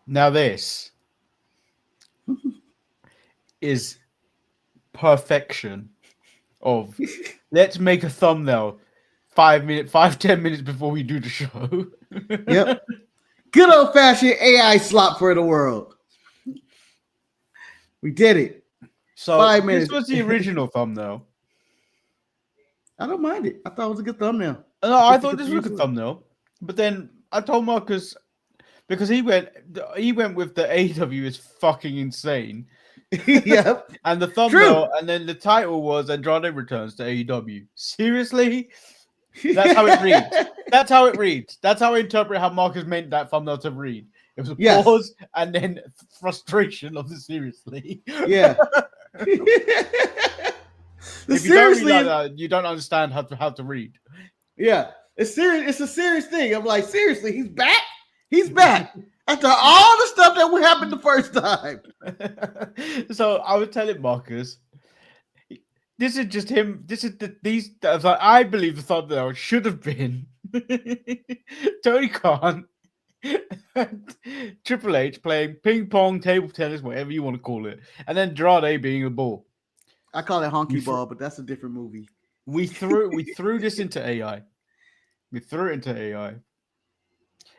Now this is perfection of let's make a thumbnail 10 minutes before we do the show. Yep. Good old fashioned AI slop for the world. We did it. So 5 minutes. this was the original thumbnail. I don't mind it. I thought it was a good thumbnail. No, I thought this was a good thumbnail, but then I told Marcus because he went with the AEW is fucking insane. Yep. And the thumbnail, and then the title was Andrade returns to AEW. Seriously? That's how it reads. That's how it reads. That's how I interpret how Marcus meant that thumbnail to read. It was a pause and then frustration of the seriously. Yeah. If you don't read like that, you don't understand how to read. Yeah. It's serious. It's a serious thing. I'm like, seriously, he's back? He's back. After all the stuff that happened the first time. So I was telling Marcus, this is just him. This is I believe the thumbnail should have been Tony Khan and Triple H playing ping pong, table tennis, whatever you want to call it, and then Andrade being a ball. I call it honky ball, but that's a different movie. We threw this into AI. We threw it into AI.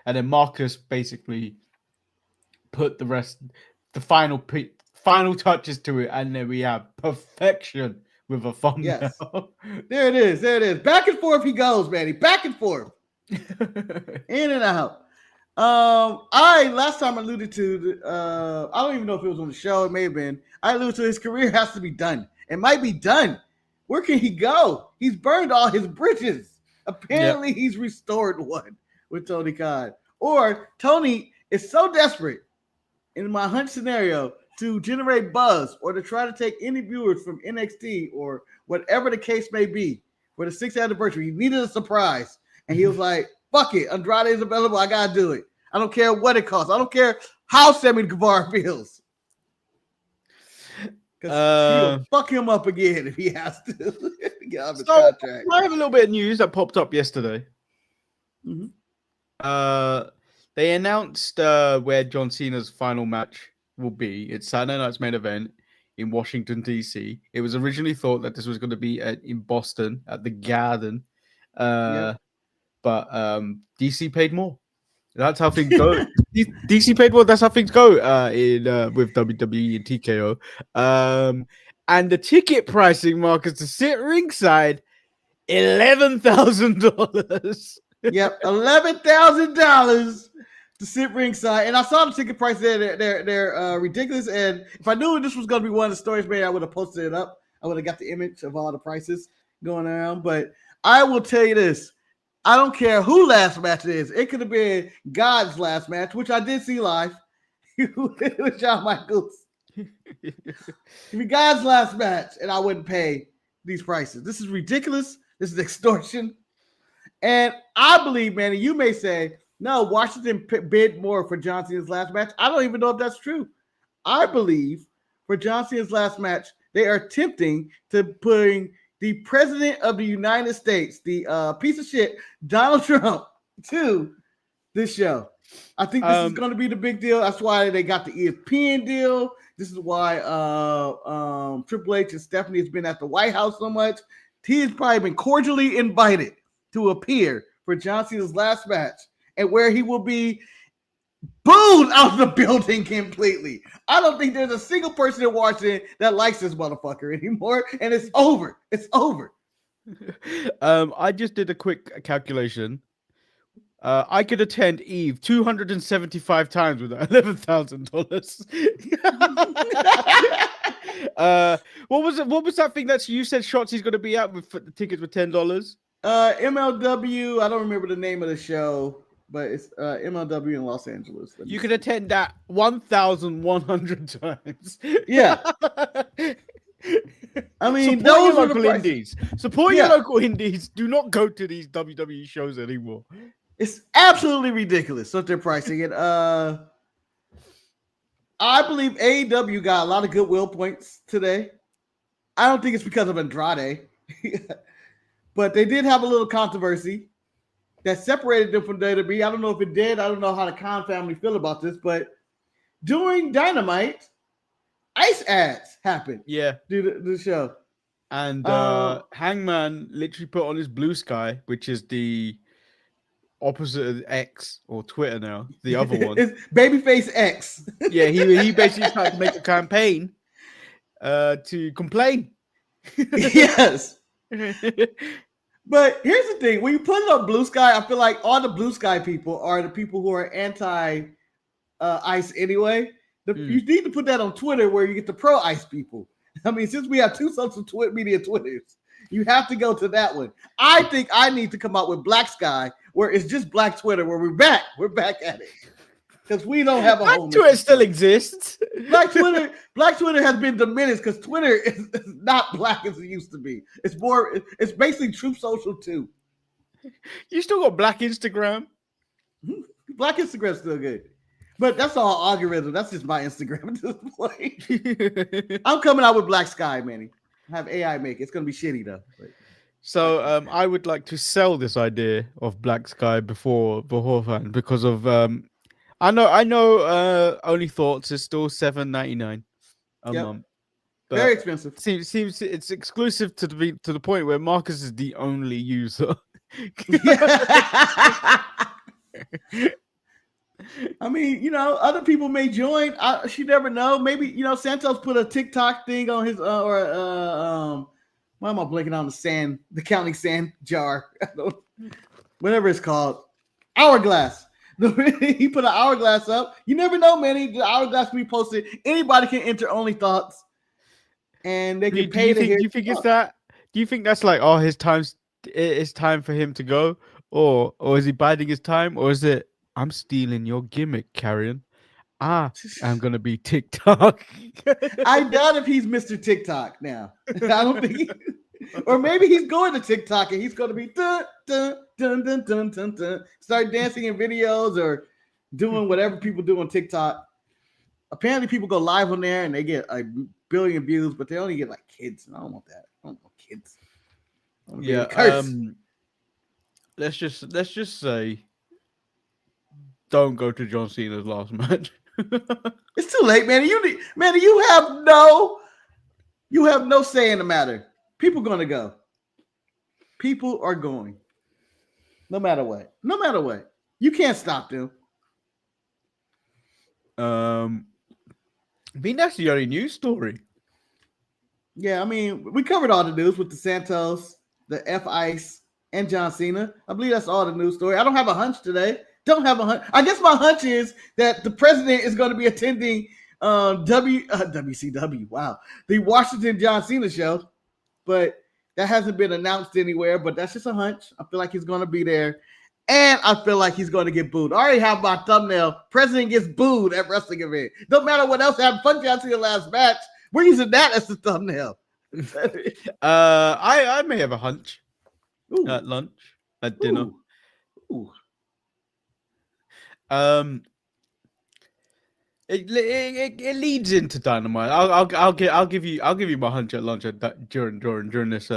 And then Marcus basically put the final touches to it, and then we have perfection with a thumbnail. Yes. There it is. There it is. Back and forth he goes, Manny. Back and forth. In and out. Last time alluded to, I don't even know if it was on the show. It may have been. I alluded to his career has to be done. It might be done. Where can he go? He's burned all his bridges. Apparently, he's restored one with Tony Khan. Or Tony is so desperate in my hunch scenario to generate buzz or to try to take any viewers from NXT or whatever the case may be for the 6th anniversary. He needed a surprise. And he was like, fuck it. Andrade is available. I got to do it. I don't care what it costs. I don't care how Sammy Guevara feels. Because he'll fuck him up again if he has to get out of his contract. I have a little bit of news that popped up yesterday. Mm-hmm. They announced where John Cena's final match will be. It's Saturday night's main event in Washington, D.C. It was originally thought that this was going to be in Boston at the Garden. But DC paid more. That's how things go. DC paid more. That's how things go with WWE and TKO. And the ticket pricing, Marcus, to sit ringside, $11,000. Yep, $11,000 to sit ringside. And I saw the ticket prices there. They're ridiculous. And if I knew this was going to be one of the stories made, I would have posted it up. I would have got the image of all the prices going around. But I will tell you this. I don't care who last match it is. It could have been God's last match, which I did see live with Shawn Michaels. It'd be God's last match, and I wouldn't pay these prices. This is ridiculous. This is extortion. And I believe, Manny, you may say, no, Washington bid more for John Cena's last match. I don't even know if that's true. I believe for John Cena's last match, they are attempting to bring the president of the United States, the piece of shit, Donald Trump, to this show. I think this is going to be the big deal. That's why they got the ESPN deal. This is why Triple H and Stephanie has been at the White House so much. He has probably been cordially invited to appear for John Cena's last match, and where he will be booed out of the building completely. I don't think there's a single person in Washington that likes this motherfucker anymore, and it's over. It's over. I just did a quick calculation. I could attend Eve 275 times with $11,000. What was it? What was that thing that you said Shotzi's going to be at with the tickets with $10? MLW. I don't remember the name of the show, but it's MLW in Los Angeles. You could attend that 1,100 times. Yeah. I mean, support those your are the local indies. Support your local indies. Do not go to these WWE shows anymore. It's absolutely ridiculous what they're pricing it. I believe AEW got a lot of goodwill points today. I don't think it's because of Andrade, but they did have a little controversy that separated them from WWE. I don't know if it did. I don't know how the Khan family feel about this, but during Dynamite, ice ads happened. Yeah. Do the show. And Hangman literally put on his Blue Sky, which is the opposite of X or Twitter now, the other one. It's Babyface X. Yeah, he basically started to make a campaign to complain. Yes. But here's the thing: when you put it on Blue Sky, I feel like all the Blue Sky people are the people who are anti ice anyway. You need to put that on Twitter where you get the pro ice people. I mean, since we have two social media Twitters, you have to go to that one. I think I need to come out with Black Sky, where it's just Black Twitter, where we're back at it. Because we don't have a Black home. Twitter still exists. Black Twitter has been diminished because Twitter is not black as it used to be. It's basically Truth Social too. You still got Black Instagram. Black Instagram's still good. But that's all algorithm. That's just my Instagram at this point. I'm coming out with Black Sky, Manny. Have AI make it. It's gonna be shitty though. So I would like to sell this idea of Black Sky beforehand because of I know Only Thoughts is still $7.99 a month. But very expensive. Seems it's exclusive to the point where Marcus is the only user. I mean, other people may join. She never know. Maybe Santos put a TikTok thing on his why am I blanking on the counting sand jar? Whatever it's called, hourglass. He put an hourglass up. You never know, Manny. The hourglass can be posted. Anybody can enter Only Thoughts, and they can pay to hear. Do you think it's that? Do you think that's like, oh, it's time for him to go, or is he biding his time, or is it, I'm stealing your gimmick, Carrion? I'm gonna be TikTok. I doubt if he's Mr. TikTok now. I don't think. Or maybe he's going to TikTok and he's going to be dun, dun, dun, dun, dun, dun, dun, start dancing in videos or doing whatever people do on TikTok. Apparently, people go live on there and they get a billion views, but they only get like kids. And I don't want that. I don't want kids. Yeah. Let's just say, don't go to John Cena's last match. It's too late, man. You have no say in the matter. People are going to go. People are going. No matter what. No matter what. You can't stop them. I mean, that's the only news story. Yeah, I mean, we covered all the news with the Santos, the F-Ice, and John Cena. I believe that's all the news story. I don't have a hunch today. Don't have a hunch. I guess my hunch is that the president is going to be attending WCW. Wow. The Washington John Cena show. But that hasn't been announced anywhere. But that's just a hunch. I feel like he's going to be there. And I feel like he's going to get booed. I already have my thumbnail. President gets booed at wrestling event. Don't matter what else happened. Fun John Cena last match. We're using that as the thumbnail. I may have a hunch. Ooh. At lunch, at dinner. Ooh. It leads into Dynamite. I'll give you my hunch at lunch during this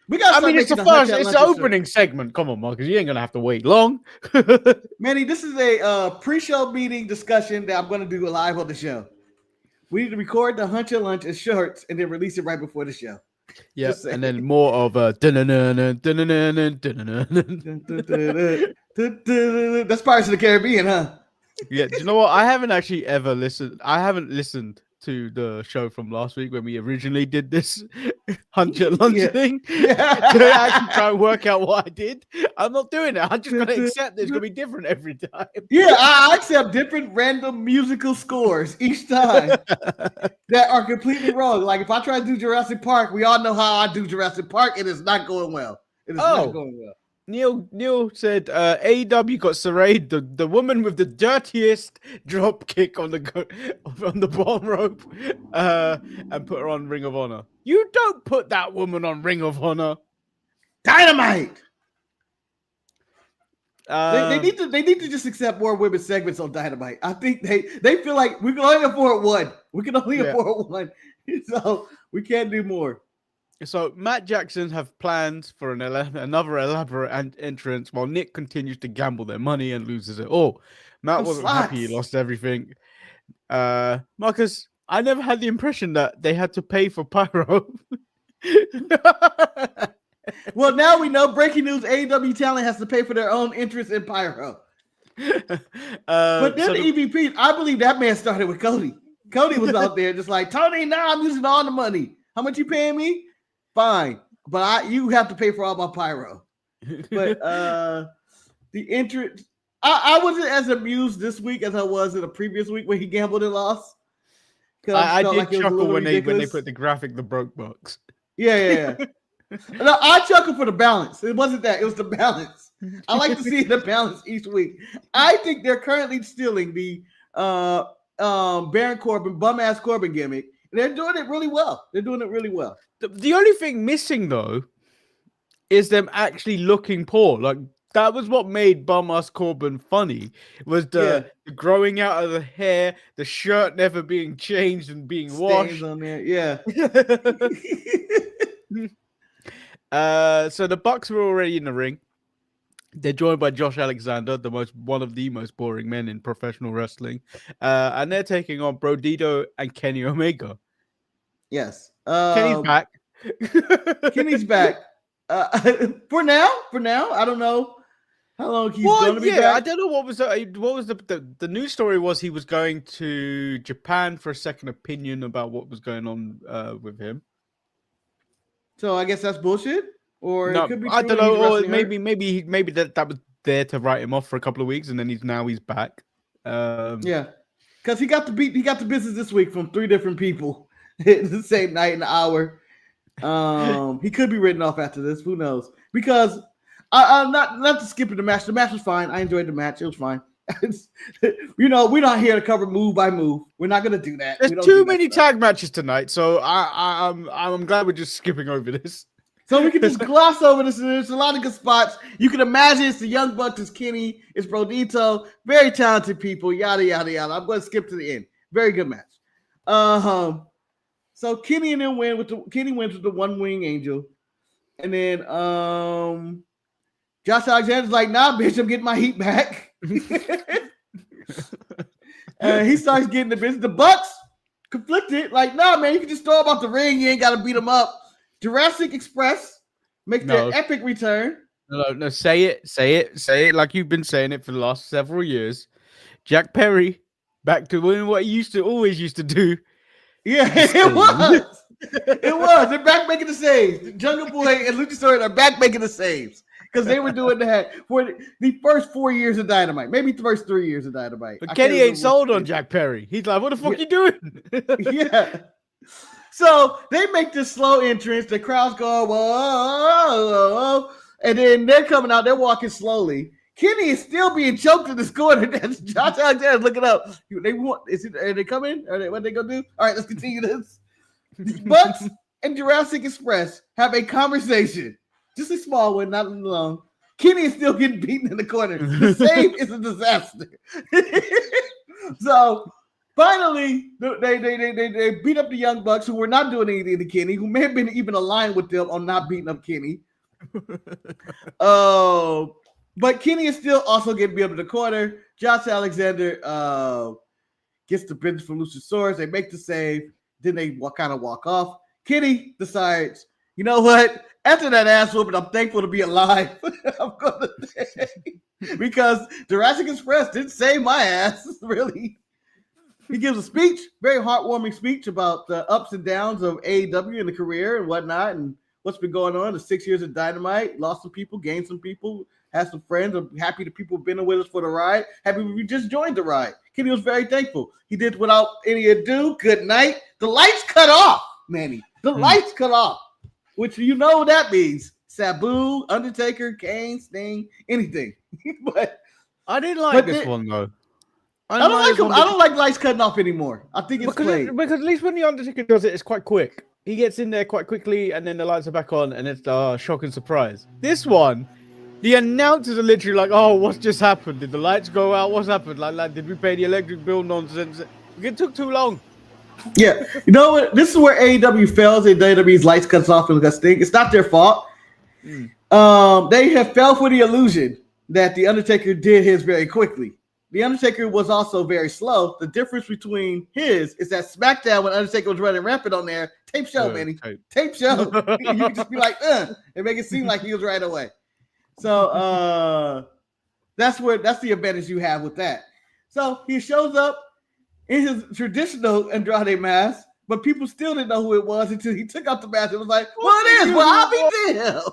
we got. I mean, it's the opening segment. Come on, Marcus, you ain't gonna have to wait long. Manny, this is a pre-show meeting discussion that I'm gonna do live on the show. We need to record the hunch at lunch as shorts and then release it right before the show. Yeah, and then more of a. That's Pirates of the Caribbean, huh? Yeah, do you know what? I haven't actually ever listened. I haven't listened to the show from last week when we originally did this hunch at lunch thing. Yeah. To actually try and work out what I did. I'm not doing it. I'm just going to accept it's going to be different every time. Yeah, I accept different random musical scores each time that are completely wrong. Like if I try to do Jurassic Park, we all know how I do Jurassic Park. It is not going well. It is not going well. Neil said AEW got Sarayed, the woman with the dirtiest drop kick on the bottom rope, and put her on Ring of Honor. You don't put that woman on Ring of Honor. Dynamite. They need to just accept more women's segments on Dynamite. I think they feel like we can only afford one. We can only afford one, so we can't do more. So Matt Jackson have plans for another elaborate entrance while Nick continues to gamble their money and loses it all. Matt Some wasn't happy he slots. lost everything. Marcus, I never had the impression that they had to pay for pyro. Well, now we know. Breaking news: AEW talent has to pay for their own interest in pyro. But then so the EVP, I believe that man started with Cody. Cody was out there just like, Tony, now I'm using all the money. How much you paying me? Fine, but you have to pay for all my pyro. But the interest, I wasn't as amused this week as I was in the previous week when he gambled and lost. I did chuckle when they put the graphic, the broke box. Yeah. No, I chuckled for the balance. It wasn't that; it was the balance. I like to see the balance each week. I think they're currently stealing the Baron Corbin, bum ass Corbin gimmick. They're doing it really well. The only thing missing though is them actually looking poor. Like that was what made bum ass Corbin funny. Was the growing out of the hair, the shirt never being changed and being Stains washed on there. Yeah. So the Bucks were already in the ring. They're joined by Josh Alexander, one of the most boring men in professional wrestling, and they're taking on Brodito and Kenny Omega. Yes, Kenny's back. Kenny's back. For now, I don't know how long he's going to be back. I don't know what was the news story was he was going to Japan for a second opinion about what was going on with him. So I guess that's bullshit, or no, it could be. I don't know, or maybe that was there to write him off for a couple of weeks, and then he's back. Yeah, because he got the business this week from 3 different people the same night and hour. He could be written off after this. Who knows? Because I'm not to skip the match. The match was fine. I enjoyed the match. It was fine. We're not here to cover move by move. We're not gonna do that. There's too many tag matches tonight, so I'm glad we're just skipping over this. So we can just gloss over this. There's a lot of good spots. You can imagine it's the Young Bucks, it's Kenny, it's Brodito, very talented people. Yada yada yada. I'm going to skip to the end. Very good match. So Kenny and them Kenny wins with the One Wing Angel, and then Josh Alexander's like, nah, bitch, I'm getting my heat back. He starts getting the business. The Bucks conflicted, like, nah, man, you can just throw him out the ring. You ain't got to beat him up. Jurassic Express make their epic return. No, say it like you've been saying it for the last several years. Jack Perry back to doing what he always used to do. Yeah, it was. They're back making the saves. Jungle Boy and Luchasaurus are back making the saves because they were doing that for the first 4 years of Dynamite, maybe the first 3 years of Dynamite. But Kenny ain't sold on Jack Perry. He's like, what the fuck you doing? Yeah. So they make this slow entrance. The crowd's going, whoa, and then they're coming out. They're walking slowly. Kenny is still being choked in this corner. That's Josh Alexander looking up. Are they coming? What are they gonna do? All right, let's continue this. Bucks and Jurassic Express have a conversation. Just a small one, not long. Kenny is still getting beaten in the corner. The save is a disaster. So finally, they beat up the Young Bucks, who were not doing anything to Kenny, who may have been even aligned with them on not beating up Kenny. But Kenny is still also getting beat up in the corner. Josh Alexander gets the business from Luchasaurus. They make the save. Then they kind of walk off. Kenny decides, you know what? After that ass whooping, I'm thankful to be alive. I'm going to say. Because Jurassic Express didn't save my ass, really. He gives a speech, very heartwarming speech about the ups and downs of AEW in the career and whatnot, and what's been going on. The 6 years of Dynamite, lost some people, gained some people, had some friends. I'm happy the people have been with us for the ride. Happy we just joined the ride. Kenny was very thankful. He did without any ado. Good night. The lights cut off, Manny. The lights cut off, which you know what that means. Sabu, Undertaker, Kane, Sting, anything. But I didn't like this one though. I don't like him. I don't like lights cutting off anymore. I think it's because at least when the Undertaker does it, it's quite quick. He gets in there quite quickly, and then the lights are back on, and it's shock and surprise. This one, the announcers are literally like, "Oh, what's just happened? Did the lights go out? What's happened? Like, did we pay the electric bill? Nonsense. It took too long." Yeah, you know what? This is where AEW fails and WWE's lights cuts off and gets stink. It's not their fault. They have fell for the illusion that the Undertaker did his very quickly. The Undertaker was also very slow. The difference between his is that SmackDown, when Undertaker was running rampant on there, tape show, Manny. Tape show. You can just be like, and make it seem like he was right away. So that's the advantage you have with that. So he shows up in his traditional Andrade mask, but people still didn't know who it was until he took out the mask. It was like, well, it is. Well, I'll be damned.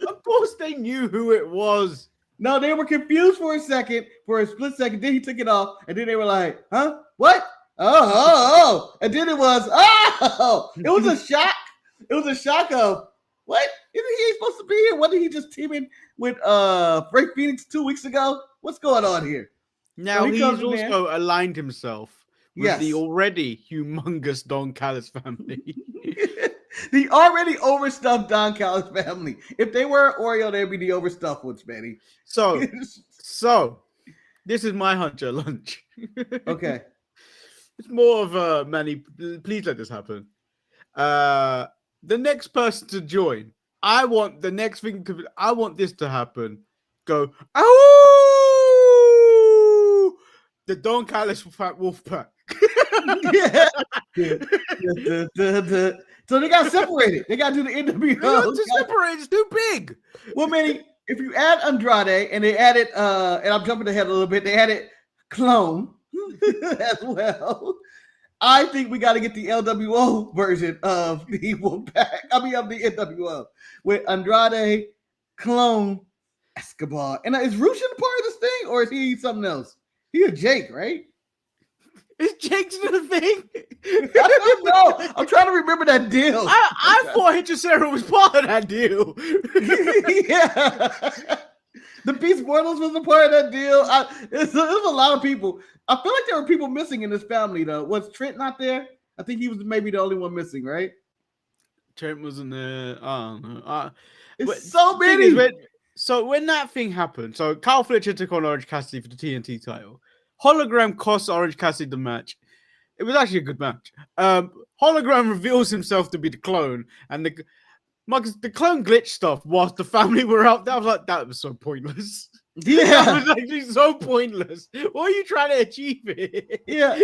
Of course they knew who it was. No, they were confused for a split second. Then he took it off, and then they were like, huh? What? Oh. And then it was, it was a shock. It was a shock of, what? Isn't he supposed to be here? Wasn't he just teaming with Frank Phoenix 2 weeks ago? What's going on here? Now he's also aligned himself with the already humongous Don Callis family. The already overstuffed Don Callis family. If they were Oreo, they'd be the overstuffed ones, Manny. So this is my hunch at lunch. Okay. It's more of a Manny, please let this happen. The next person to join, I want this to happen. Go, oh, the Don Callis wolf pack. Yeah. So they got separated. They got to do the NWO. They got to separate. It's too big. Well, Manny, if you add Andrade and they added, and I'm jumping ahead a little bit, they added Clone as well. I think we got to get the LWO version of the Wolfpack. Of the NWO with Andrade, Clone, Escobar. And is Russian part of this thing, or is he something else? He a Jake, right? Is Jake still a thing? I don't know. I'm trying to remember that deal. I thought Hechicero was part of that deal. Yeah. The Beast Mortals was a part of that deal. There's a lot of people. I feel like there were people missing in this family, though. Was Trent not there? I think he was maybe the only one missing, right? Trent wasn't there. I don't know. It's so many. When that thing happened, so Kyle Fletcher took on Orange Cassidy for the TNT title. Hologram costs Orange Cassidy the match. It was actually a good match. Hologram reveals himself to be the clone, and the clone glitch stuff whilst the family were out there. I was like, that was so pointless. Yeah, that was actually so pointless. What are you trying to achieve here? Yeah,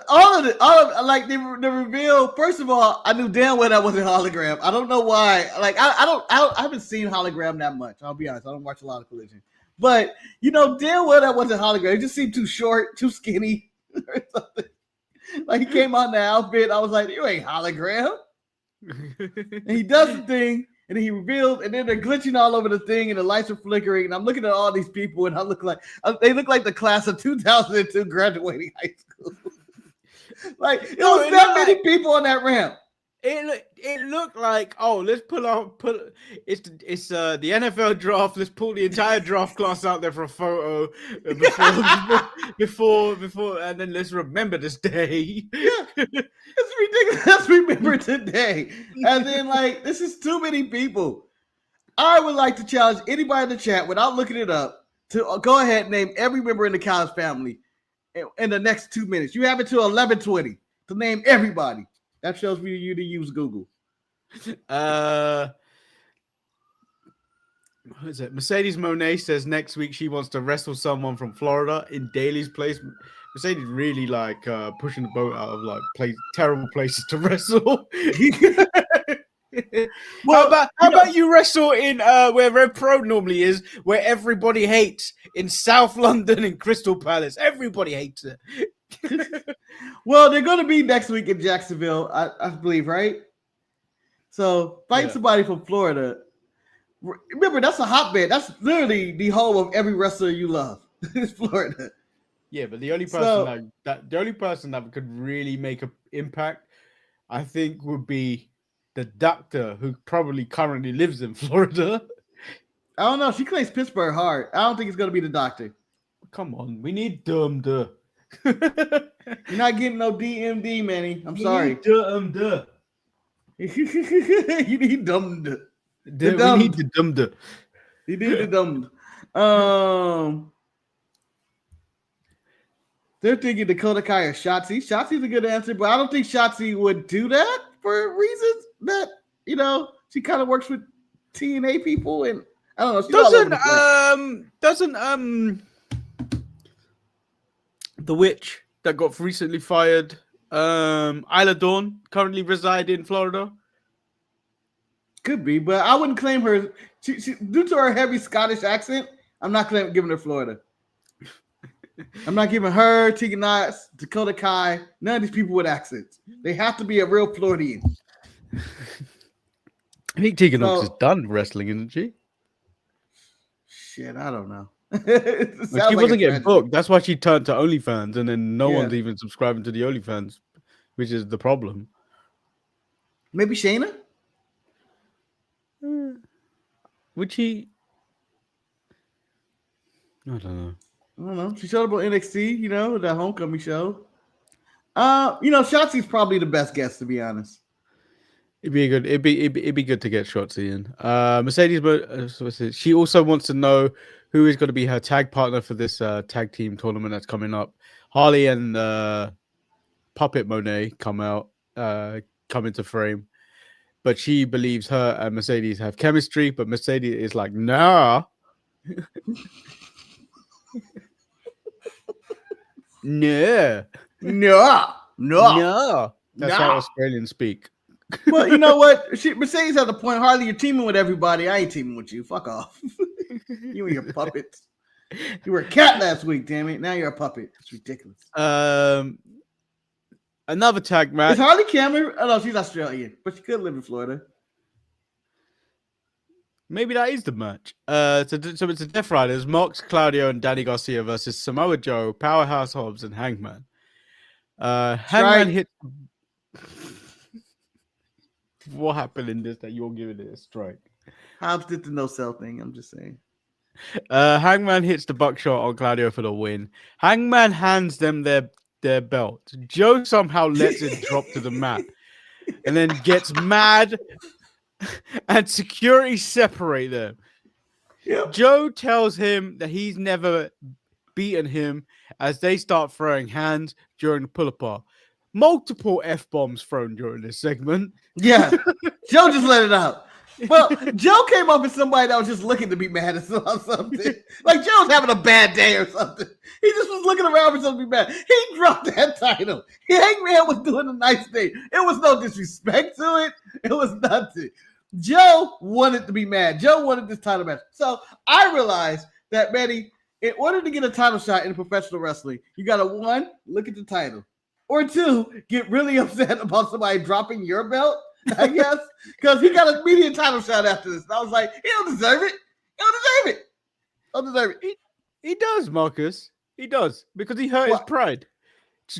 all of it, like the reveal. First of all, I knew damn well that wasn't Hologram. I don't know why. Like I haven't seen Hologram that much. I'll be honest. I don't watch a lot of Collision. But you know damn well that wasn't Hologram. It just seemed too short, too skinny, or something. Like he came on the outfit. I was like, you ain't Hologram. And he does the thing, and then he reveals, and then they're glitching all over the thing, and the lights are flickering. And I'm looking at all these people, and they look like the class of 2002 graduating high school. Like it was that many people on that ramp. It looked like, oh, let's it's the NFL draft. Let's pull the entire draft class out there for a photo before, and then let's remember this day. Yeah, it's ridiculous. Let's remember today. And then this is too many people. I would like to challenge anybody in the chat without looking it up to go ahead and name every member in the Callis family in the next 2 minutes. You have it to 11:20 to name everybody. That shows me you to use Google. What is it? Mercedes Monet says next week she wants to wrestle someone from Florida in Daly's place. Mercedes really pushing the boat out of terrible places to wrestle. Well, how about you wrestle in where Red Pro normally is, where everybody hates, in South London in Crystal Palace? Everybody hates it. Well, they're going to be next week in Jacksonville, I believe, right? So fight somebody from Florida. Remember, that's a hotbed. That's literally the home of every wrestler you love. It's Florida. Yeah, but the only person that could really make an impact, I think, would be the doctor who probably currently lives in Florida. I don't know. She claims Pittsburgh hard. I don't think it's going to be the doctor. Come on, we need Duh. You're not getting no DMD, Manny. I'm sorry. Duh. You need dumb. We need the dumb. You need the dumb. They're thinking Dakota Kai or Shotzi. Shotzi's a good answer, but I don't think Shotzi would do that for reasons that, she kind of works with TNA people, and I don't know. She's all over the place. Doesn't the witch that got recently fired, Isla Dawn, currently reside in Florida? Could be, but I wouldn't claim her. She due to her heavy Scottish accent, I'm not giving her Florida. I'm not giving her, Tegan Knox, Dakota Kai, none of these people with accents. They have to be a real Floridian. I think Tegan Knox is done wrestling, isn't she? Shit, I don't know. She wasn't getting booked. That's why she turned to OnlyFans, and then no one's even subscribing to the OnlyFans, which is the problem. Maybe Shayna? Would she? I don't know. She showed up on NXT, that homecoming show. Shotzi's probably the best guest, to be honest. It'd be good to get Shotzi in. Mercedes, she also wants to know who is going to be her tag partner for this tag team tournament that's coming up. Harley and Puppet Monet come into frame, but she believes her and Mercedes have chemistry, but Mercedes is like, nah. No. That's how Australians speak. Well, you know what? Mercedes has a point. Harley, you're teaming with everybody. I ain't teaming with you. Fuck off. You and your puppets. You were a cat last week, damn it. Now you're a puppet. It's ridiculous. Another tag match. Is Harley Cameron? Oh no, she's Australian, but she could live in Florida. Maybe that is the match. So it's a Death Riders, Mox, Claudio, and Danny Garcia versus Samoa Joe, Powerhouse Hobbs, and Hangman. Hangman hit. What happened in this that you're giving it a strike? Hobbs did the no-sell thing. I'm just saying. Hangman hits the buckshot on Claudio for the win. Hangman hands them their belt. Joe somehow lets it drop to the mat and then gets mad, and security separate them. Yep. Joe tells him that he's never beaten him as they start throwing hands during the pull-apart. Multiple F-bombs thrown during this segment. Yeah. Joe just let it out. Well, Joe came up with somebody that was just looking to be mad at something. Like Joe's having a bad day or something. He just was looking around for something to be mad. He dropped that title. Hangman was doing a nice thing. It was no disrespect to it. It was nothing. Joe wanted to be mad. Joe wanted this title match. So I realized that, Manny, in order to get a title shot in professional wrestling, you got to, 1, look at the title. Or 2, get really upset about somebody dropping your belt, I guess, because he got an immediate title shot after this. And I was like, he don't deserve it. He don't deserve it. He does, Marcus. He does, because he hurt his pride.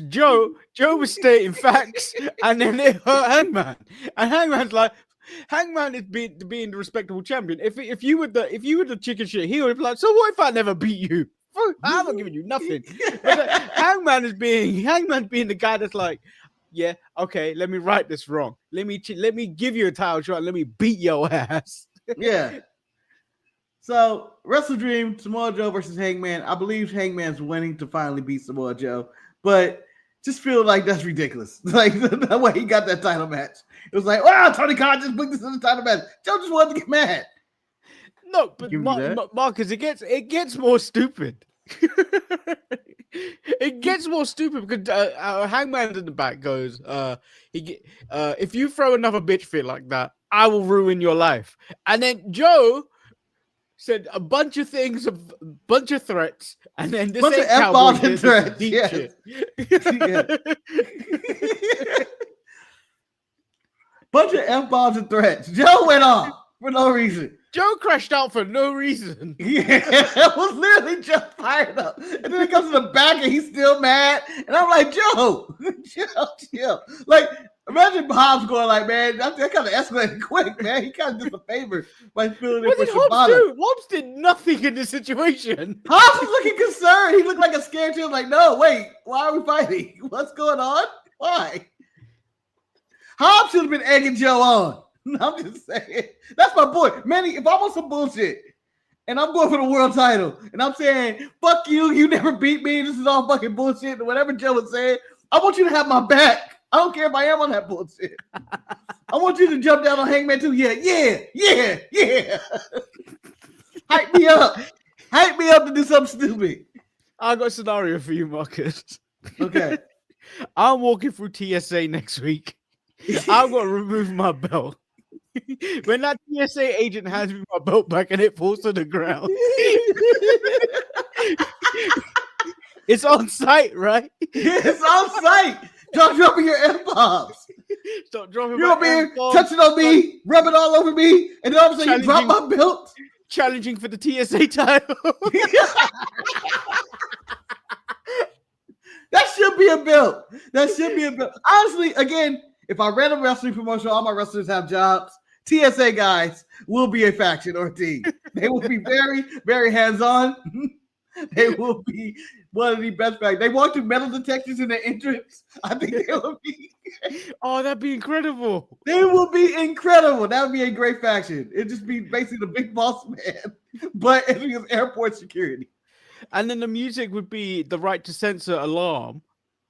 Joe was stating facts, and then it hurt Hangman. And Hangman's like, Hangman is being the respectable champion. If you were the chicken shit, he would be like, so what if I never beat you? I'm not giving you nothing. Hangman's being the guy that's like, yeah, okay, let me right this wrong. Let me give you a title shot. Let me beat your ass. Yeah. So Wrestle Dream, Samoa Joe versus Hangman. I believe Hangman's winning to finally beat Samoa Joe, but just feel like that's ridiculous. Like the way he got that title match. It was like, wow, Tony Khan just booked this in the title match. Joe just wanted to get mad. No, but Marcus, it gets more stupid. It gets more stupid because Hangman in the back goes, if you throw another bitch fit like that, I will ruin your life. And then Joe said a bunch of things, a bunch of threats, and then this bunch of F-bombs and threats. Yes. Bunch of F-bombs and threats. Joe went off for no reason. Joe crashed out for no reason. Yeah, it was literally just fired up. And then he comes to the back and he's still mad. And I'm like, Joe, chill. Like, imagine Hobbs going like, man, that kind of escalated quick, man. He kind of did a favor by filling in for Shibata. Hobbs did nothing in this situation. Hobbs was looking concerned. He looked like a scared kid. Like, no, wait, why are we fighting? What's going on? Why? Hobbs should have been egging Joe on. I'm just saying. That's my boy. Manny, if I want some bullshit, and I'm going for the world title. And I'm saying, fuck you. You never beat me. This is all fucking bullshit. And whatever Joe was saying, I want you to have my back. I don't care if I am on that bullshit. I want you to jump down on Hangman too. Yeah. Hype me up. Hype me up to do something stupid. I got a scenario for you, Marcus. Okay. I'm walking through TSA next week. I've got to remove my belt. When that TSA agent hands me my belt back and it falls to the ground, it's on site, right? It's on site. Stop dropping your F-bombs. Stop dropping You're over here touching on me, rubbing all over me, and then all of a sudden you drop my belt. Challenging for the TSA title. That should be a belt. That should be a belt. Honestly, again, if I ran a wrestling promotion, all my wrestlers have jobs. TSA guys will be a faction or a team. They will be very, very hands-on. They will be one of the best factions. They walk through metal detectors in the entrance. I think they will be. Oh, that'd be incredible. They will be incredible. That would be a great faction. It'd just be basically the big boss man, but it was airport security. And then the music would be the right to censor alarm.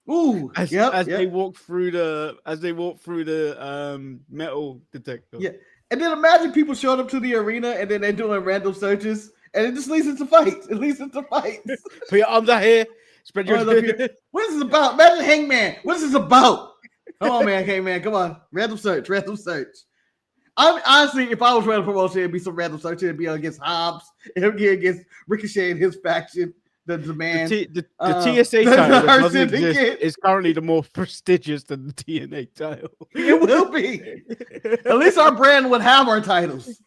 Ooh, as they walk through the metal detector. Yeah, and then imagine people showing up to the arena and then they're doing random searches, and it just leads into fights. It leads into fights. Put your arms out here. Spread your arms here. What is this about? Imagine Hangman. What is this about? Come on, man, Hangman. Come on. Random search. Honestly, if I was running a promotion, it'd be some random search. It'd be against Hobbs. It'd be against Ricochet and his faction. The man. The TSA title is currently the more prestigious than the TNA title. It will be. At least our brand would have our titles.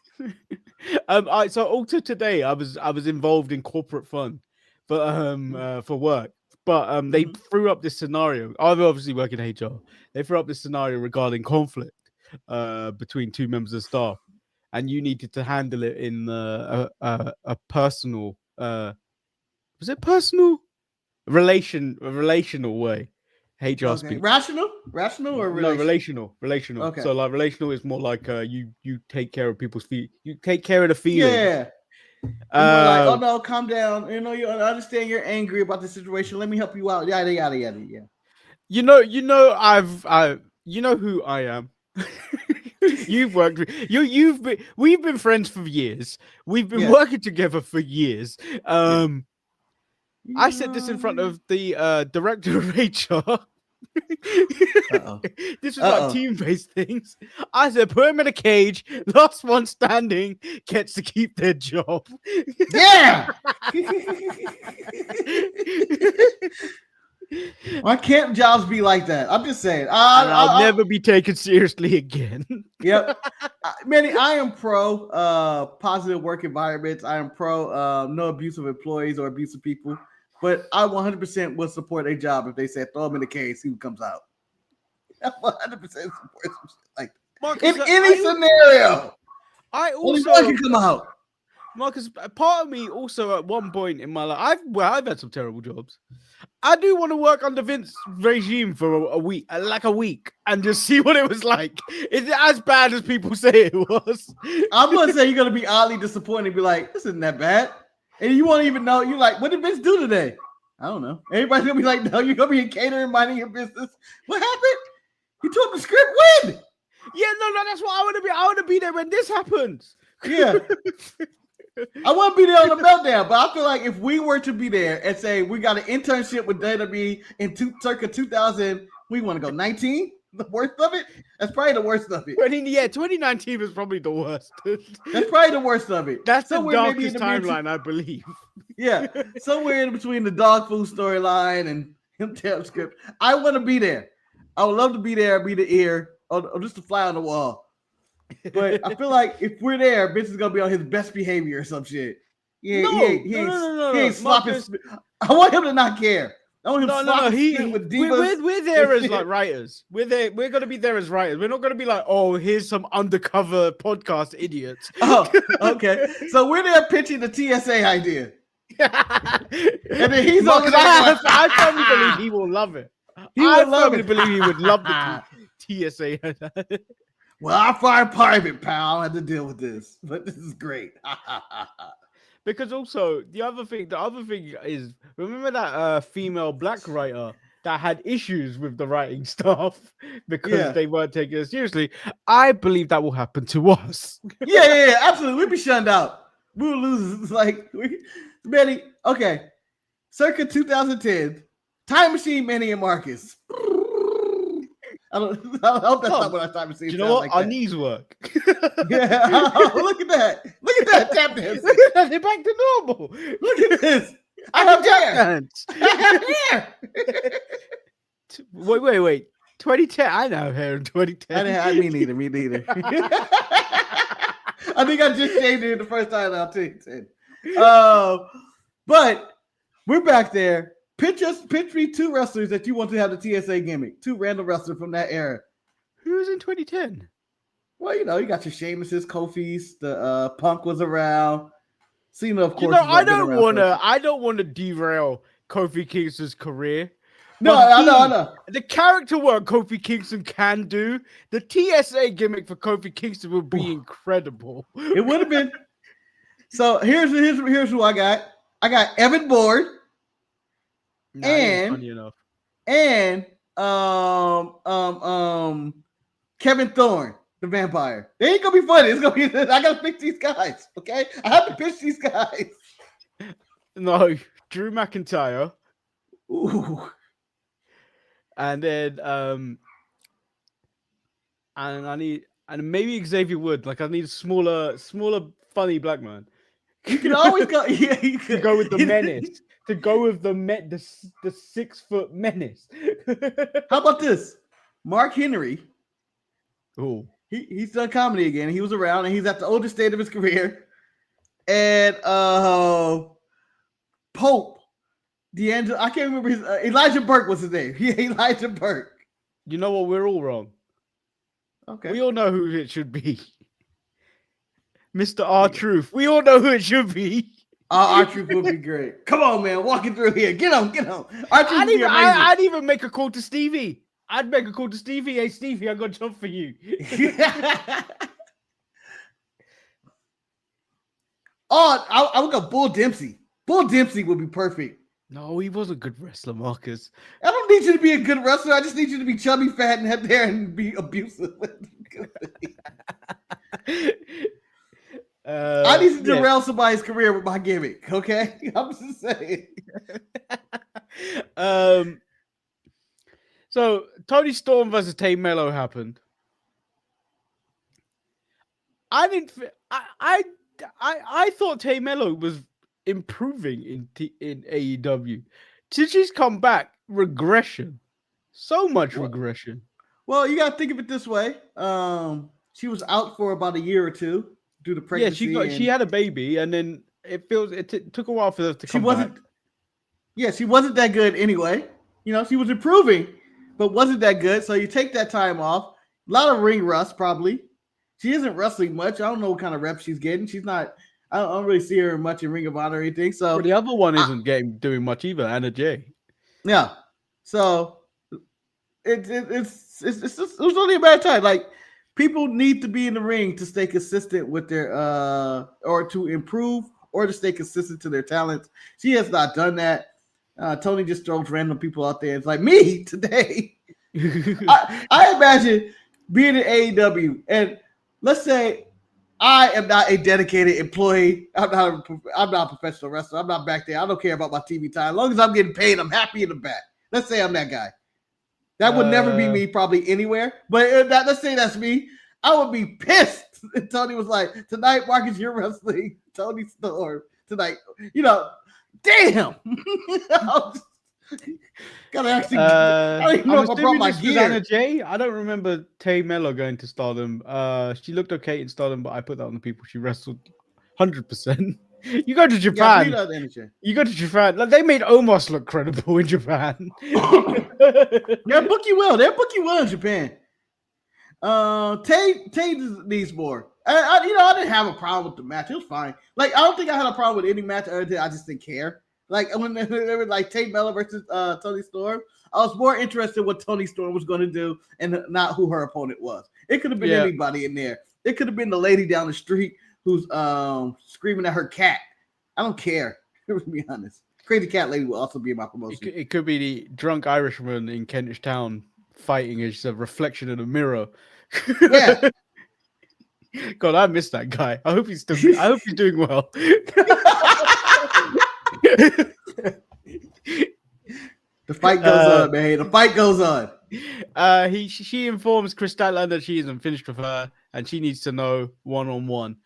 So also today I was involved in corporate fun, but for work. But they threw up this scenario. I obviously work in HR. They threw up this scenario regarding conflict between two members of staff, and you needed to handle it in a personal. Was it personal? Relational way. HR speak. Rational or relational? No, relational. Okay. So like relational is more like you take care of people's feet. You take care of the feelings. Yeah. Like, oh no, calm down. You know, you understand you're angry about the situation. Let me help you out. Yada yada yada. Yeah. You know who I am. You've worked with we've been friends for years. We've been working together for years. I said this in front of the director of HR. This was like team-based things. I said, put him in a cage. Last one standing gets to keep their job. Yeah. Why can't jobs be like that? I'm just saying. I'll never be taken seriously again. Yep. Manny, I am pro positive work environments. I am pro no abusive employees or abusive people. But I 100% would support a job if they said throw him in the cage, see who comes out. I 100% support some shit like that. Marcus, in any scenario. I also can come out. Marcus, part of me also at one point in my life, I've had some terrible jobs. I do want to work under Vince's regime for a week, and just see what it was like. Is it as bad as people say it was? I'm gonna say you're gonna be oddly disappointed and be like, this isn't that bad. And you won't even know. You're like, what did Vince do today? I don't know. Everybody's gonna be like, no, you're gonna be in catering, minding your business. What happened? He took the script when? Yeah, no, that's what I want to be. I want to be there when this happens. Yeah. I want to be there on the meltdown, but I feel like if we were to be there and say we got an internship with WWE in circa 2000, we want to go 19. The worst of it? That's probably the worst of it. 2019 was probably the worst. That's probably the worst of it. That's the darkest timeline, I believe. Yeah, somewhere in between the dog food storyline and him telling script. I want to be there. I would love to be there, be the ear, or just a fly on the wall. But I feel like if we're there, Vince is gonna be on his best behavior or some shit. He ain't slopping. I want him to not care. We're there as like writers. We're gonna be there as writers. We're not gonna be like, oh, here's some undercover podcast idiots. Oh, okay. So we're there pitching the TSA idea. And then he's on. I firmly believe he will love it. I firmly believe he would love the TSA. Well, I fired private, pal. I had to deal with this, but this is great. Because also the other thing is, remember that female black writer that had issues with the writing staff because they weren't taking it seriously. I believe that will happen to us. Yeah, absolutely. We'd be shunned out. We would lose. Like, Manny, okay. Circa 2010, Time Machine, Manny, and Marcus. I hope that's not what our time machine. Do you know what? Like our that. knees work. Yeah. Oh, look at that. Look at that tap dance. Look at that. They're back to normal. Look at this. I have hair. I have hair. Wait. 2010. I know hair in 2010. Me neither. I think I just shaved it the first time I'll tell you. But we're back there. Pitch me 2 wrestlers that you want to have the TSA gimmick. 2 random wrestlers from that era. Who was in 2010? Well, you got your Sheamus's, Kofi's, the Punk was around. Cena, of course. I don't want to derail Kofi Kingston's career. No, I know. The character work Kofi Kingston can do, the TSA gimmick for Kofi Kingston would be incredible. It would have been. So here's who I got. I got Evan Bourne. Funny enough. And Kevin Thorne, the vampire. They ain't gonna be funny. It's gonna be. I gotta pick these guys. Okay, I have to pitch these guys. No, Drew McIntyre. Ooh. And then and maybe Xavier Wood. Like, I need a smaller, funny black man. You can always go. Yeah, you to go with the menace. To go with the 6-foot menace. How about this? Mark Henry. Oh, he's done comedy again. He was around, and he's at the oldest stage of his career. And Pope, D'Angelo. I can't remember his. Elijah Burke was his name. Yeah, Elijah Burke. You know what? We're all wrong. Okay. We all know who it should be. Mr. R-Truth. We all know who it should be. R-Truth would be great. Come on, man. Walking through here. Get on. R-Truth I'd even make a call to Stevie. I'd make a call to Stevie. Hey, Stevie, I got a job for you. I would go Bull Dempsey. Bull Dempsey would be perfect. No, he was a good wrestler, Marcus. I don't need you to be a good wrestler. I just need you to be chubby, fat, and have hair and be abusive. I need to derail somebody's career with my gimmick, okay? I'm just saying. So Tony Storm versus Tay Mello happened. I thought Tay Mello was improving in AEW. Since she's come back, regression. So much regression. Well, you gotta think of it this way. She was out for about a year or two due to pregnancy. Yeah, she had a baby, and then it took a while for her to come back. Yeah, she wasn't that good anyway. She was improving, but wasn't that good. So you take that time off. A lot of ring rust, probably. She isn't wrestling much. I don't know what kind of reps she's getting. She's not. I don't really see her much in Ring of Honor or anything. So the other one isn't doing much either. Anna Jay. Yeah. So it was only a bad time. Like, people need to be in the ring to stay consistent with their or to improve or to stay consistent to their talents. She has not done that. Tony just throws random people out there. It's like me today. I imagine being in AEW, and let's say I am not a dedicated employee. I'm not a professional wrestler. I'm not back there. I don't care about my TV time. As long as I'm getting paid, I'm happy in the back. Let's say I'm that guy. That would never be me probably anywhere. But let's say that's me. I would be pissed if Tony was like, tonight, Marcus, you're wrestling Tony Storm tonight. Damn. Gotta actually. I don't even know if I brought my gear. Anna Jay. I don't remember Tay Mello going to Stardom. She looked okay in Stardom, but I put that on the people she wrestled 100%. You go to Japan. You go to Japan. Like, they made Omos look credible in Japan. They'll book you well. They'll book you well in Japan. Tay needs more. I didn't have a problem with the match. It was fine. Like, I don't think I had a problem with any match other than I just didn't care. Like, when they were like Tay Mello versus Tony Storm, I was more interested in what Tony Storm was going to do and not who her opponent was. It could have been anybody in there. It could have been the lady down the street who's screaming at her cat. I don't care. To be honest, Crazy Cat Lady will also be in my promotion. It could be the drunk Irishman in Kentish Town fighting as a reflection in a mirror. Yeah. God, I miss that guy. I hope he's doing well. The fight goes on, man. The fight goes on. She informs Chris Statlander that she isn't finished with her, and she needs to know one-on-one.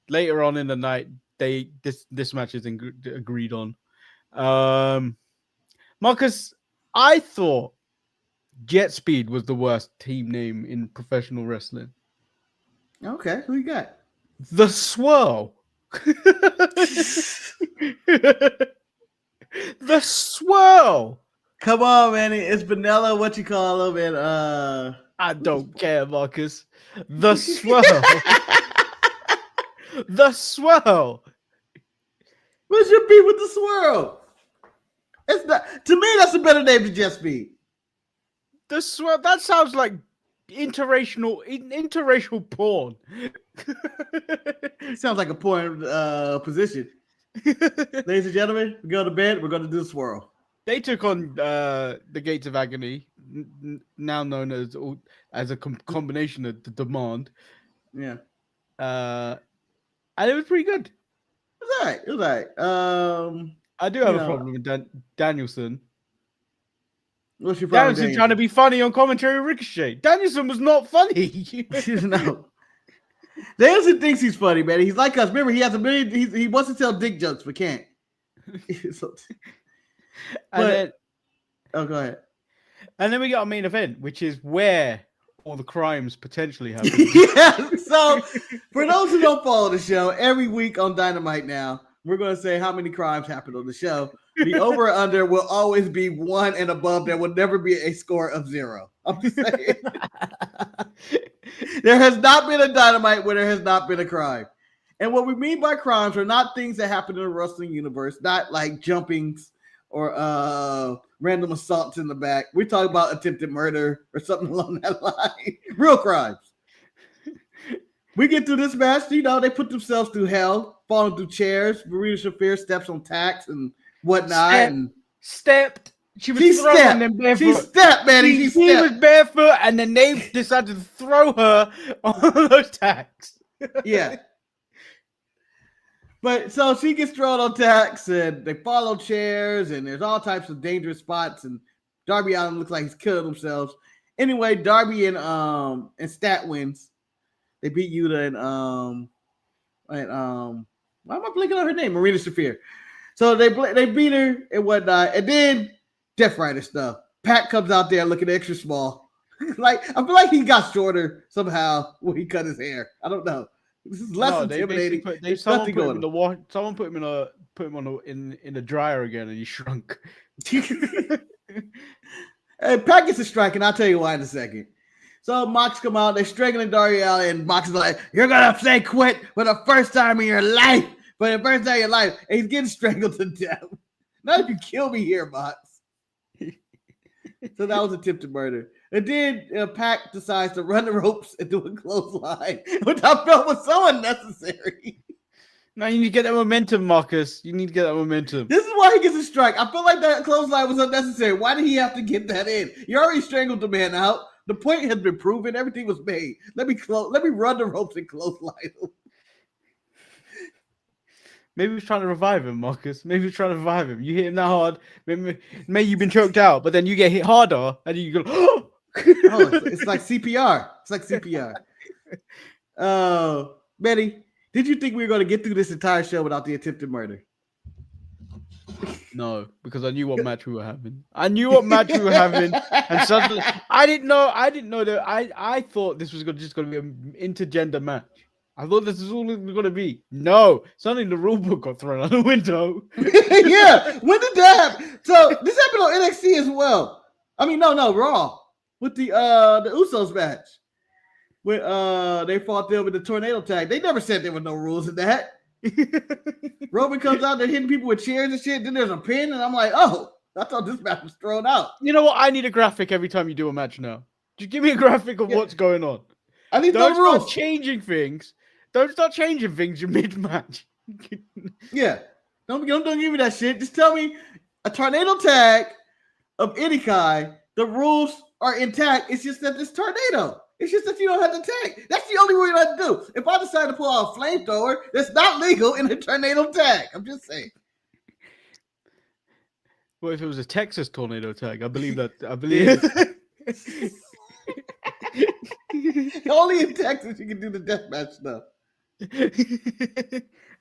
Later on in the night, this match is agreed on. Marcus, I thought Jet Speed was the worst team name in professional wrestling. Okay, who you got? The Swirl. The Swirl. Come on, man. It's vanilla. What you call them? And I don't care, Marcus. The Swirl. The Swirl. What's your beef with the Swirl? It's not, to me, that's a better name than Jet Speed. The Swirl. That sounds like interracial porn. Sounds like a porn position. Ladies and gentlemen, we go to bed. We're going to do the Swirl. They took on the Gates of Agony, now known as a combination of the Demand. Yeah. And it was pretty good. It was all right. I do have a problem with Danielson. What's your problem? Danielson trying to be funny on commentary Ricochet. Danielson was not funny. No. Danielson thinks he's funny, man. He's like us. Remember, he has a million. He wants to tell dick jokes, but can't. Go ahead. And then we got our main event, which is where all the crimes potentially happen. Yeah. So, for those who don't follow the show, every week on Dynamite now, we're going to say how many crimes happened on the show. The over or under will always be 1 and above. There will never be a score of 0. I'm just saying. There has not been a Dynamite where there has not been a crime. And what we mean by crimes are not things that happen in the wrestling universe, not like jumpings or random assaults in the back. We're talking about attempted murder or something along that line. Real crimes. We get through this match, they put themselves through hell, falling through chairs. Marina Shafir steps on tacks and whatnot. Stepped. She was throwing them barefoot. She stepped, man. She was barefoot, and then they decided to throw her on those tacks. Yeah. But so she gets thrown on tacks, and they follow chairs, and there's all types of dangerous spots. And Darby Allin looks like he's killing themselves. Anyway, Darby and Stat wins. They beat Yuta and why am I blinking on her name? Marina Shafir. So they beat her and whatnot, and then Death Rider stuff. Pat comes out there looking extra small. Like I feel like he got shorter somehow when he cut his hair. I don't know. This is less intimidating. Someone put him in the dryer again, and he shrunk. And Pat gets a strike, and I'll tell you why in a second. So Mox come out, they're strangling Darby Allin, and Mox is like, "You're gonna say quit for the first time in your life, for the first time in your life," and he's getting strangled to death. Not if you kill me here, Mox. So that was attempted murder. And then Pac decides to run the ropes and do a clothesline, which I felt was so unnecessary. No, you need to get that momentum, Marcus. You need to get that momentum. This is why he gets a strike. I feel like that clothesline was unnecessary. Why did he have to get that in? You already strangled the man out. The point has been proven. Everything was made. Let me run the ropes and clothesline him. Maybe he's trying to revive him, Marcus. Maybe he's trying to revive him. You hit him that hard. Maybe you've been choked out, but then you get hit harder, and you go, oh! It's like CPR. It's like CPR. Manny, did you think we were going to get through this entire show without the attempted murder? No, because I knew what match we were having. And suddenly, I didn't know that. I thought this was just going to be an intergender match. I thought this was all it was going to be. No, suddenly the rule book got thrown out the window. Yeah, when did that happen? So this happened on NXT as well. I mean, no, Raw with the Usos match. When they fought them with the tornado tag. They never said there were no rules in that. Roman comes out there hitting people with chairs and shit. Then there's a pin, and I'm like, oh, I thought this match was thrown out. You know what? I need a graphic every time you do a match now. Just give me a graphic of what's going on. I need Don't no rules. Start changing things. Don't start changing things mid-match. Yeah. Don't give me that shit. Just tell me a tornado tag of any kind. The rules are intact. It's just that this tornado. It's just that you don't have to tag. That's the only way you have to do. If I decide to pull out a flamethrower, that's not legal in a tornado tag. I'm just saying. What if it was a Texas tornado tag? I believe that. I believe. Only in Texas you can do the deathmatch stuff.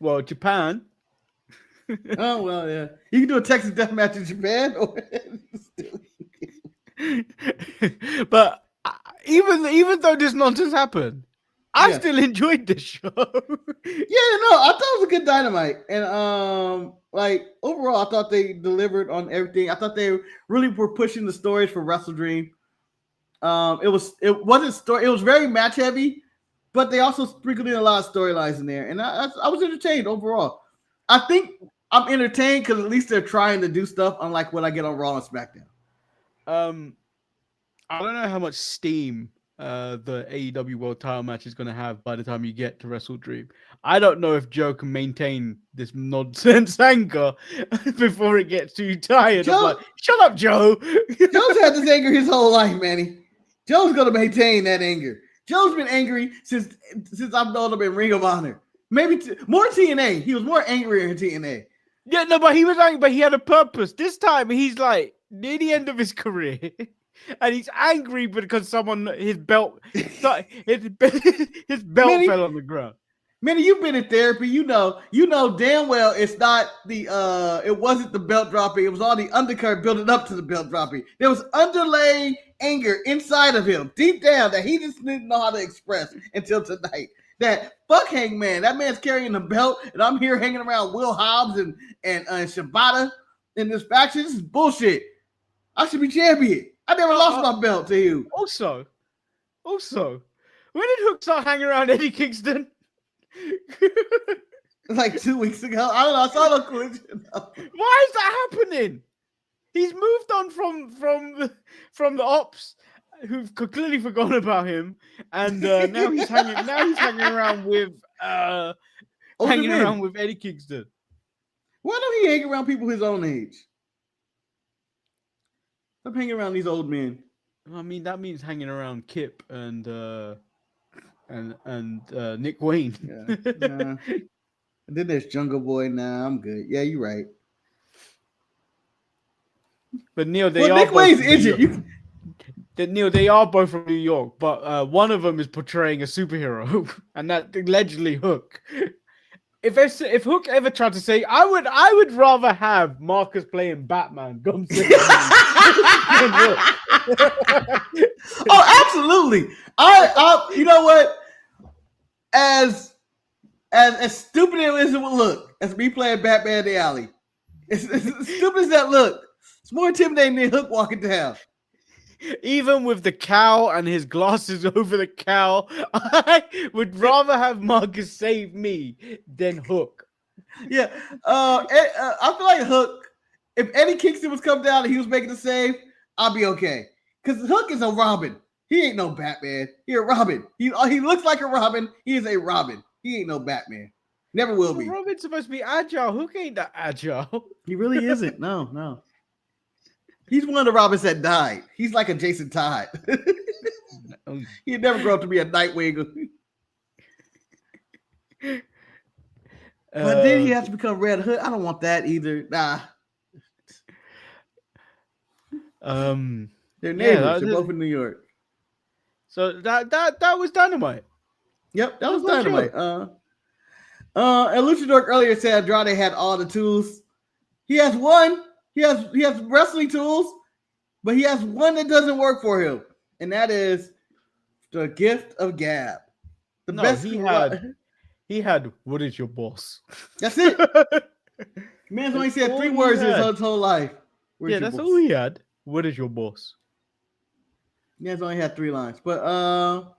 Well, Japan. Oh well, yeah. You can do a Texas deathmatch in Japan. But even though this nonsense happened, I still enjoyed this show. Yeah, no, I thought it was a good Dynamite, and like overall, I thought they delivered on everything. I thought they really were pushing the stories for Wrestle Dream. It was very match heavy, but they also sprinkled in a lot of storylines in there, and I was entertained overall. I think I'm entertained because at least they're trying to do stuff unlike what I get on Raw and SmackDown. I don't know how much steam the AEW World Title match is going to have by the time you get to Wrestle Dream. I don't know if Joe can maintain this nonsense anger before it gets too tired. Like, shut up, Joe. Joe's had this anger his whole life, Manny. Joe's going to maintain that anger. Joe's been angry since I've known him in Ring of Honor. Maybe more TNA. He was more angry in TNA. Yeah, no, but he was angry, but he had a purpose. This time, he's like near the end of his career. And he's angry because his belt fell on the ground. Manny, you've been in therapy. You know damn well it's not it wasn't the belt dropping. It was all the undercurrent building up to the belt dropping. There was underlying anger inside of him, deep down, that he just didn't know how to express until tonight. That fuck Hangman. That man's carrying the belt, and I'm here hanging around Will Hobbs and Shibata in this faction. This is bullshit. I should be champion. I never lost my belt to you. Also, when did Hook start hanging around Eddie Kingston? Like 2 weeks ago. I don't know. I saw no collision. Why is that happening? He's moved on from the ops who've clearly forgotten about him, and now he's hanging around with Eddie Kingston. Why don't he hang around people his own age? Stop hanging around these old men. I mean, that means hanging around Kip and Nick Wayne. Yeah. And then there's Jungle Boy. Nah, I'm good. Yeah, you're right. But Neil, Nick Wayne's injured. Neil, they are both from New York, but one of them is portraying a superhero, and that allegedly Hook. If Hook ever tried to say, I would rather have Marcus playing Batman. Oh, absolutely. I you know what? As stupid as it would look, as me playing Batman in the alley, as stupid as that look, it's more intimidating than Hook walking down. Even with the cowl and his glasses over the cowl, I would rather have Marcus save me than Hook. Yeah, I feel like Hook. If Eddie Kingston was come down and he was making the save, I'll be okay. Because Hook is a Robin. He ain't no Batman. He a Robin. He looks like a Robin. He is a Robin. He ain't no Batman. Never will be. Robin's supposed to be agile. Hook ain't that agile. He really isn't. No. He's one of the Robins that died. He's like a Jason Todd. He'd never grow up to be a Nightwing. But then he has to become Red Hood. I don't want that either. Nah. They're neighbors. They're both in New York. So that was Dynamite. Yep, that was Dynamite. And Luchador earlier said Andrade had all the tools. He has one. He has wrestling tools, but he has one that doesn't work for him, and that is the gift of gab. He had what is your boss? That's it. Man's only said 3 words in his whole life. That's boss? All he had. What is your boss? Man's only had 3 lines, but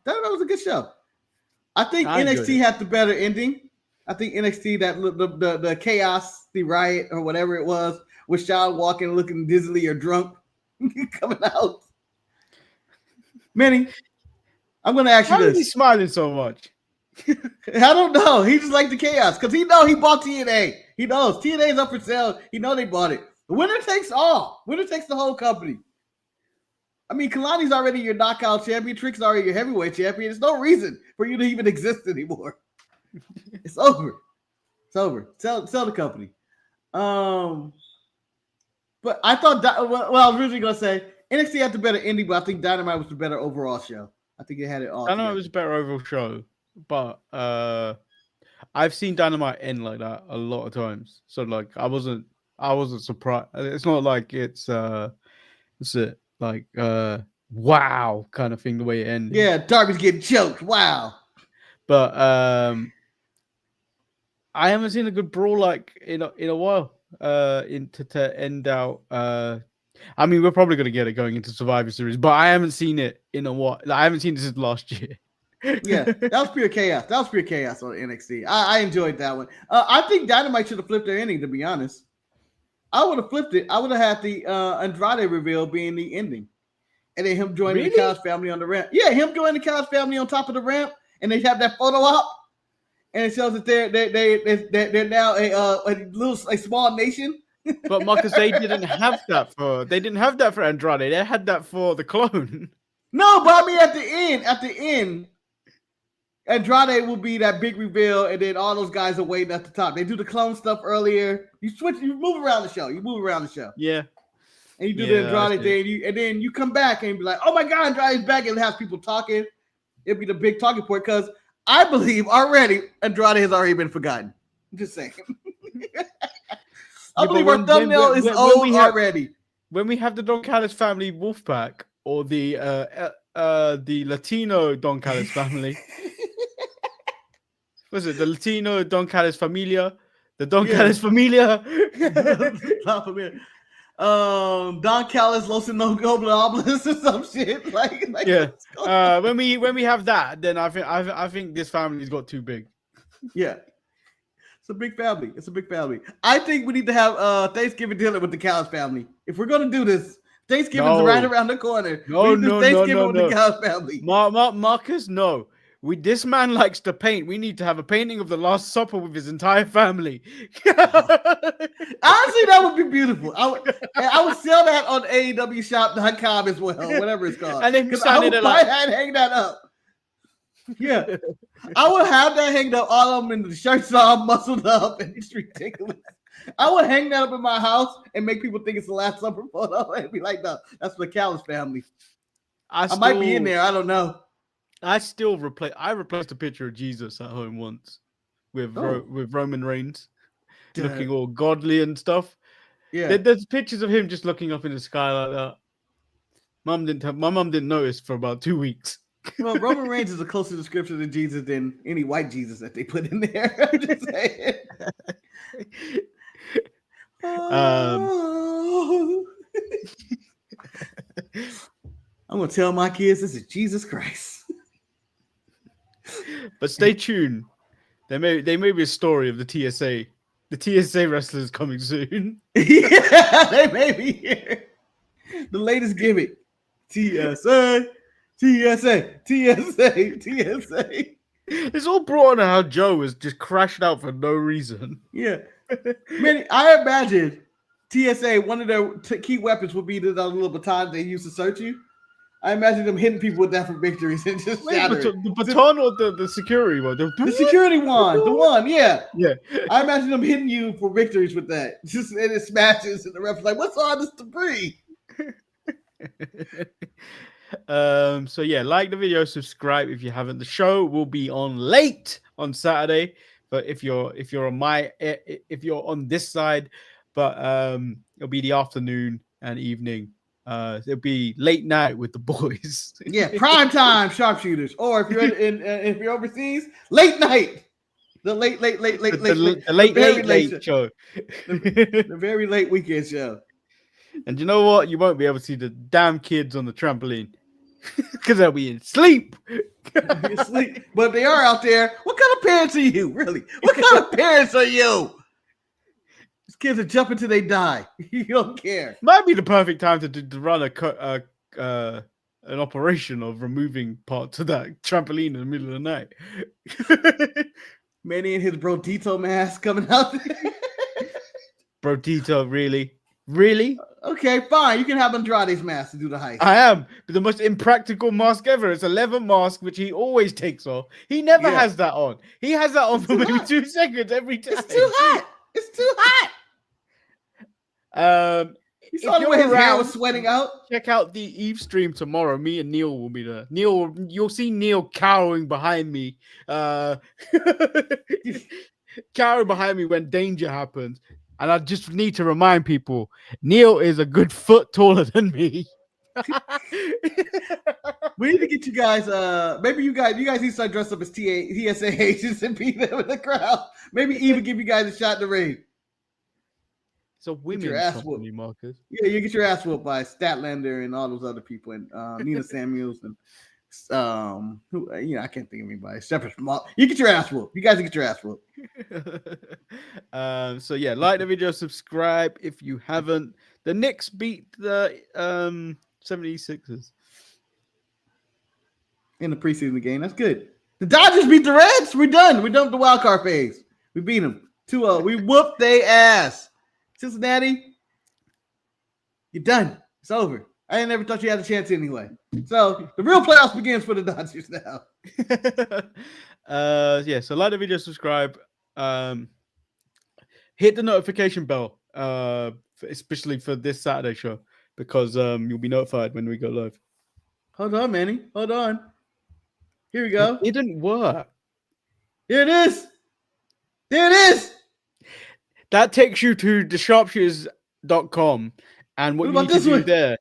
that was a good show. I think NXT had the better ending. I think NXT, that the chaos, the riot, or whatever it was, with Shawn walking, looking dizzily or drunk, coming out. Manny, I'm going to ask you this. How is he smiling so much? I don't know. He just liked the chaos because he bought TNA. He knows TNA is up for sale. He know they bought it. The winner takes all. Winner takes the whole company. I mean, Kalani's already your knockout champion. Trick's already your heavyweight champion. There's no reason for you to even exist anymore. It's over. It's over. Sell the company. But I thought I was originally gonna say NXT had the better ending, but I think Dynamite was the better overall show. I think it had it all. Dynamite was a better overall show, but I've seen Dynamite end like that a lot of times. So like I wasn't surprised. It's not like it's like wow kind of thing the way it ended. Yeah, Darby's getting choked. Wow. But I haven't seen a good brawl like in a while. To end out. I mean, we're probably gonna get it going into Survivor Series, but I haven't seen it in a while. Like, I haven't seen this since last year. Yeah, that was pure chaos. That was pure chaos on NXT. I enjoyed that one. I think Dynamite should have flipped their ending, to be honest. I would have flipped it. I would have had the Andrade reveal being the ending. And then him joining the Callis family on the ramp. Yeah, him joining the Callis family on top of the ramp. And they have that photo op. And it shows that they're now a small nation. But Marcus, they didn't have that for Andrade. They had that for the clone. No, but I mean at the end, Andrade will be that big reveal, and then all those guys are waiting at the top. They do the clone stuff earlier. You move around the show. Yeah. And you do the Andrade thing, and then you come back and be like, "Oh my God, Andrade's back!" and have people talking. It'll be the big talking point because I believe already Andrade has already been forgotten. I'm just saying. I believe our thumbnail is old already. When we have the Don Callis family Wolfpack or the Latino Don Callis family. Was it the Latino Don Callis Familia? The Don Callis Familia. Not familiar. Don Callis Los Inobles or some shit. Like yeah. When we have that, then I think this family's got too big. Yeah. It's a big family. I think we need to have Thanksgiving dinner with the Callis family. If we're gonna do this, Thanksgiving's right around the corner. No. Thanksgiving with the Callis family. Marcus, no. This man likes to paint. We need to have a painting of the Last Supper with his entire family. Honestly, that would be beautiful. I would sell that on AEWshop.com as well, whatever it's called. And then hang that up. Yeah, I would have that hanged up. All of them in the shirts all muscled up, and it's ridiculous. I would hang that up in my house and make people think it's the Last Supper photo and be like, "No, that's the Callis family." I might be in there. I don't know. I replaced a picture of Jesus at home once with Roman Reigns looking all godly and stuff. Yeah, there's pictures of him just looking up in the sky like that. My mum didn't notice for about 2 weeks. Well, Roman Reigns is a closer description of Jesus than any white Jesus that they put in there. I'm just saying. I'm gonna tell my kids this is Jesus Christ. But stay tuned. There may be a story of the TSA. The TSA wrestlers coming soon. Yeah, they may be here. The latest gimmick. TSA. It's all brought on how Joe was just crashed out for no reason. Yeah. Man, I imagine TSA, one of their key weapons would be the little baton they use to search you. I imagine them hitting people with that for victories and just shattering. The baton or the security one? The security one. The one, yeah. Yeah. I imagine them hitting you for victories with that. Just and it smashes and the ref's like, what's all this debris? So yeah, like the video, subscribe if you haven't. The show will be on late on Saturday, but if you're on this side, but it'll be the afternoon and evening. It'll be late night with the boys. Yeah, prime time sharpshooters. Or if you're if you're overseas, late night. The late show. The very late weekend show. And you know what? You won't be able to see the damn kids on the trampoline because they'll be in sleep. But they are out there. What kind of parents are you, really? What kind of parents are you? These kids are jumping till they die. You don't care. Might be the perfect time to run an operation of removing parts of that trampoline in the middle of the night. Manny and his Brodito mask coming out there. Brodito, really? Really? Okay, fine. You can have Andrade's mask to do the heist. I am. But the most impractical mask ever. It's a leather mask, which he always takes off. He never has that on. He has that on for maybe 2 seconds every time. It's too hot. It's too hot. You saw the way his hair was sweating out. Check out the Eve stream tomorrow. Me and Neil will be there. Neil, you'll see Neil cowering behind me. Cowering behind me when danger happens. And I just need to remind people, Neil is a good foot taller than me. We need to get you guys. Maybe you guys need to start dressing up as TSA agents and be there with the crowd. Maybe even give you guys a shot in the ring. So women's company, Marcus. Yeah, you get your ass whooped by Statlander and all those other people, and Nina Samuels and who I can't think of anybody. Separate from all. You get your ass whooped. You guys get your ass whooped. So yeah, like the video, subscribe if you haven't. The Knicks beat the 76ers in the preseason game. That's good. The Dodgers beat the Reds. We're done. We're done with the wild card phase. We beat them 2-0. We whooped their ass. Cincinnati, you're done. It's over. I never thought you had a chance anyway. So the real playoffs begins for the Dodgers now. Yeah. So like the video, subscribe, hit the notification bell, especially for this Saturday show, because you'll be notified when we go live. Hold on, Manny. Hold on. Here we go. It didn't work. Here it is. There it is. That takes you to thesharpshooters.com, and what you need to do there.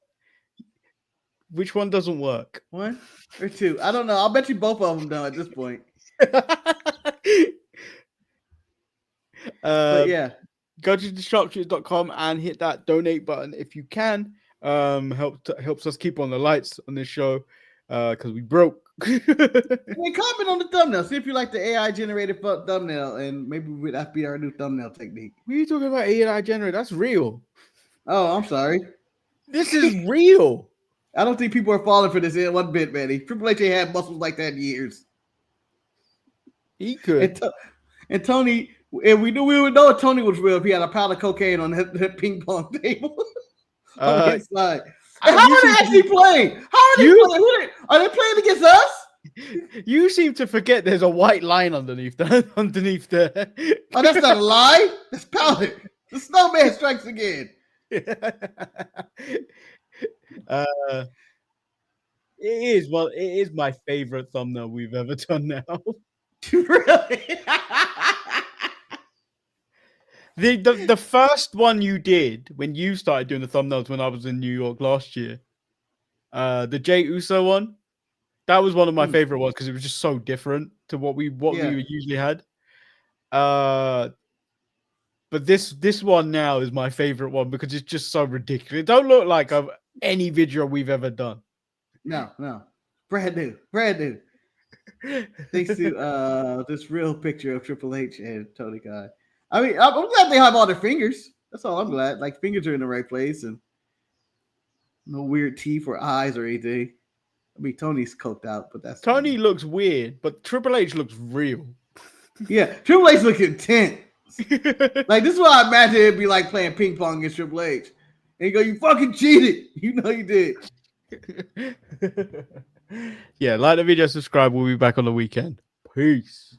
Which one doesn't work? 1 or 2? I don't know. I'll bet you both of them don't at this point. But yeah. Go to thesharpshooters.com and hit that donate button if you can. Helps us keep on the lights on this show because we broke. Hey, comment on the thumbnail. See if you like the AI generated thumbnail, and maybe that'd be our new thumbnail technique. What are you talking about? AI generated? That's real. Oh, I'm sorry. This is real. I don't think people are falling for this in one bit, Manny. Triple H ain't had muscles like that in years. He could. And Tony, and we would know Tony was real if he had a pound of cocaine on that ping pong table on the inside. And how are they actually playing? How are they playing? Are they playing against us? You seem to forget there's a white line underneath there. Oh, that's not a lie. That's powder. The snowman strikes again. It is. Well, it is my favorite thumbnail we've ever done now. Really? The first one you did when you started doing the thumbnails when I was in New York last year, the Jay Uso one, that was one of my favorite ones because it was just so different to what we usually had. But this one now is my favorite one because it's just so ridiculous. It don't look like any video we've ever done. No, brand new. Thanks to this real picture of Triple H and Tony Khan. I mean, I'm glad they have all their fingers. That's all I'm glad. Like, fingers are in the right place and no weird teeth or eyes or anything. I mean, Tony's coked out, but that's Tony looks weird, but Triple H looks real. Yeah, Triple H looks intense. Like, this is what I imagine it'd be like playing ping pong against Triple H. And you go, you fucking cheated. You know you did. Yeah, like the video, subscribe. We'll be back on the weekend. Peace.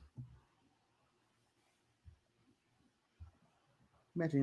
Imagine